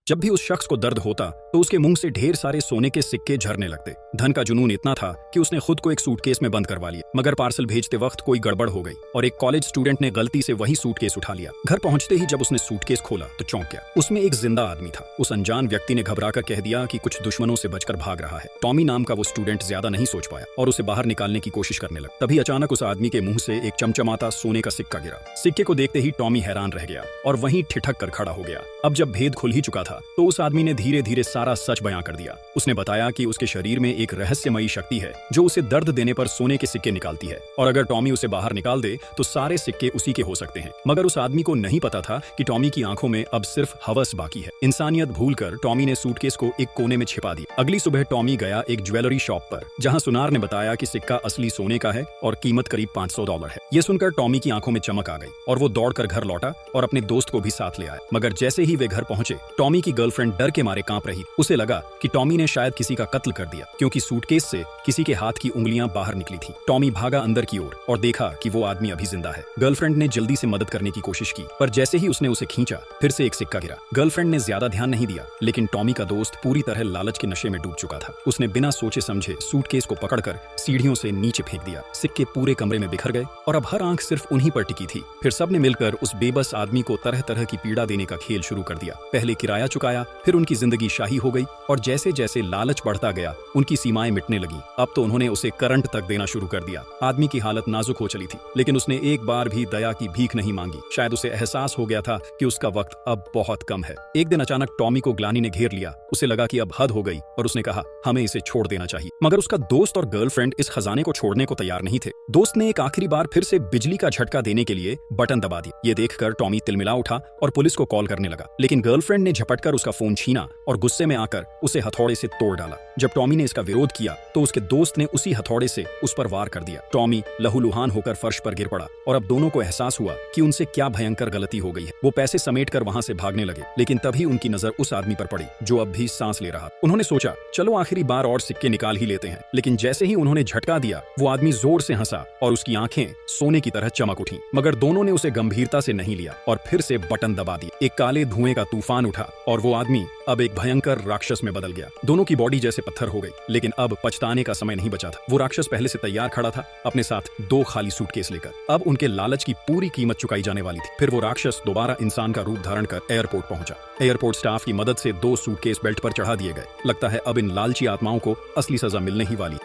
जब भी उस शख्स को दर्द होता तो उसके मुंह से ढेर सारे सोने के सिक्के झरने लगते। धन का जुनून इतना था कि उसने खुद को एक सूटकेस में बंद करवा लिया, मगर पार्सल भेजते वक्त कोई गड़बड़ हो गई और एक कॉलेज स्टूडेंट ने गलती से वही सूटकेस उठा लिया। घर पहुंचते ही जब उसने सूटकेस खोला तो चौंक गया। उसमें एक जिंदा आदमी था। उस अनजान व्यक्ति ने घबराकर कह दिया कि कुछ दुश्मनों से बचकर भाग रहा है। टॉमी नाम का वो स्टूडेंट ज्यादा नहीं सोच पाया और उसे बाहर निकालने की कोशिश करने लगा। तभी अचानक उस आदमी के मुंह से एक चमचमाता सोने का सिक्का गिरा। सिक्के को देखते ही टॉमी हैरान रह गया और वहीं ठिठक कर खड़ा हो गया। अब जब भेद खुल ही चुका था तो उस आदमी ने धीरे धीरे सारा सच बयां कर दिया। उसने बताया कि उसके शरीर में एक रहस्यमयी शक्ति है जो उसे दर्द देने पर सोने के सिक्के निकालती है और अगर टॉमी उसे बाहर निकाल दे तो सारे सिक्के उसी के हो सकते हैं। मगर उस आदमी को नहीं पता था कि टॉमी की आंखों में अब सिर्फ हवस बाकी है। इंसानियत भूलकर टॉमी ने सूटकेस को एक कोने में छिपा दिया। अगली सुबह टॉमी गया एक ज्वेलरी शॉप पर, जहां सुनार ने बताया कि सिक्का असली सोने का है और कीमत करीब $500 है। ये सुनकर टॉमी की आंखों में चमक आ गई और वो दौड़कर घर लौटा और अपने दोस्त को भी साथ ले आया। मगर जैसे ही वे घर पहुंचे टॉमी की गर्लफ्रेंड डर के मारे कांप रही। उसे लगा कि टॉमी ने शायद किसी का कत्ल कर दिया, क्योंकि सूटकेस से किसी के हाथ की उंगलियां बाहर निकली थीं। टॉमी भागा अंदर की ओर और देखा कि वो आदमी अभी जिंदा है। गर्लफ्रेंड ने जल्दी से मदद करने की कोशिश की, पर जैसे ही उसने उसे खींचा फिर से एक सिक्का गिरा। गर्लफ्रेंड ने ज्यादा ध्यान नहीं दिया, लेकिन टॉमी का दोस्त पूरी तरह लालच के नशे में डूब चुका था। उसने बिना सोचे समझे सूटकेस को पकड़कर सीढ़ियों से नीचे फेंक दिया। सिक्के पूरे कमरे में बिखर गए और अब हर आंख सिर्फ उन्हीं पर टिकी थी। फिर सबने मिलकर उस बेबस आदमी को तरह तरह की पीड़ा देने का खेल शुरू कर दिया। पहले किराया चुकाया, फिर उनकी जिंदगी शाही हो गई और जैसे जैसे लालच बढ़ता गया उनकी सीमाएं मिटने लगी। अब तो उन्होंने उसे करंट तक देना शुरू कर दिया। आदमी की हालत नाजुक हो चली थी, लेकिन उसने एक बार भी दया की भीख नहीं मांगी। शायद उसे एहसास हो गया था कि उसका वक्त अब बहुत कम है। एक दिन अचानक टॉमी को ग्लानि ने घेर लिया। उसे लगा कि अब हद हो गई और उसने कहा हमें इसे छोड़ देना चाहिए। मगर उसका दोस्त और गर्लफ्रेंड इस खजाने को छोड़ने को तैयार नहीं थे। दोस्त ने एक आखिरी बार फिर से बिजली का झटका देने के लिए बटन दबा दिया। ये देखकर टॉमी तिलमिला उठा और पुलिस को कॉल करने लगा, लेकिन गर्लफ्रेंड ने झपटकर उसका फोन छीना और गुस्से में आकर उसे हथौड़े से तोड़ डाला। जब टॉमी ने इसका विरोध किया तो उसके दोस्त ने उसी हथौड़े से उस पर वार कर दिया। टॉमी लहूलुहान होकर फर्श पर गिर पड़ा और अब दोनों को एहसास हुआ कि उनसे क्या भयंकर गलती हो गई है। वो पैसे समेटकर वहां से भागने लगे, लेकिन तभी उनकी नजर उस आदमी पर पड़ी जो अब भी सांस ले रहा। उन्होंने सोचा चलो आखिरी बार और सिक्के निकाल ही लेते हैं, लेकिन जैसे ही उन्होंने झटका दिया वो आदमी जोर से हंसा और उसकी आंखें सोने की तरह चमक उठी। मगर दोनों ने उसे गंभीरता से नहीं लिया और फिर से बटन दबा दिया। एक काले धुएं का तूफान उठा और वो आदमी अब एक भयंकर राक्षस में बदल गया। दोनों की बॉडी जैसे पत्थर हो गई, लेकिन अब पछताने का समय नहीं बचा था। वो राक्षस पहले से तैयार खड़ा था, अपने साथ 2 खाली सूटकेस लेकर। अब उनके लालच की पूरी कीमत चुकाई जाने वाली थी। फिर वो राक्षस दोबारा इंसान का रूप धारण कर एयरपोर्ट पहुंचा। एयरपोर्ट स्टाफ की मदद से 2 सूटकेस बेल्ट पर चढ़ा दिए गए। लगता है अब इन लालची आत्माओं को असली सजा मिलने ही वाली।